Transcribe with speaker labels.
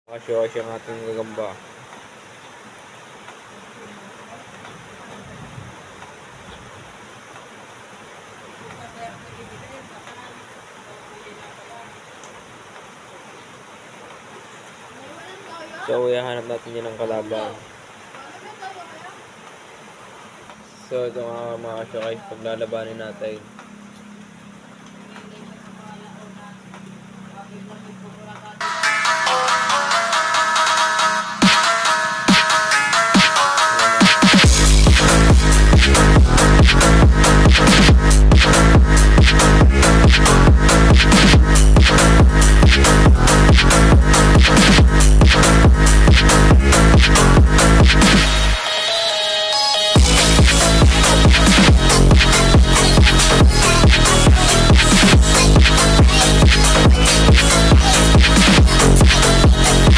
Speaker 1: Kasya ang ating gagamba. So, ihahanap natin yun ng kalaban. So, ito mga kasya guys, paglalabanin natin.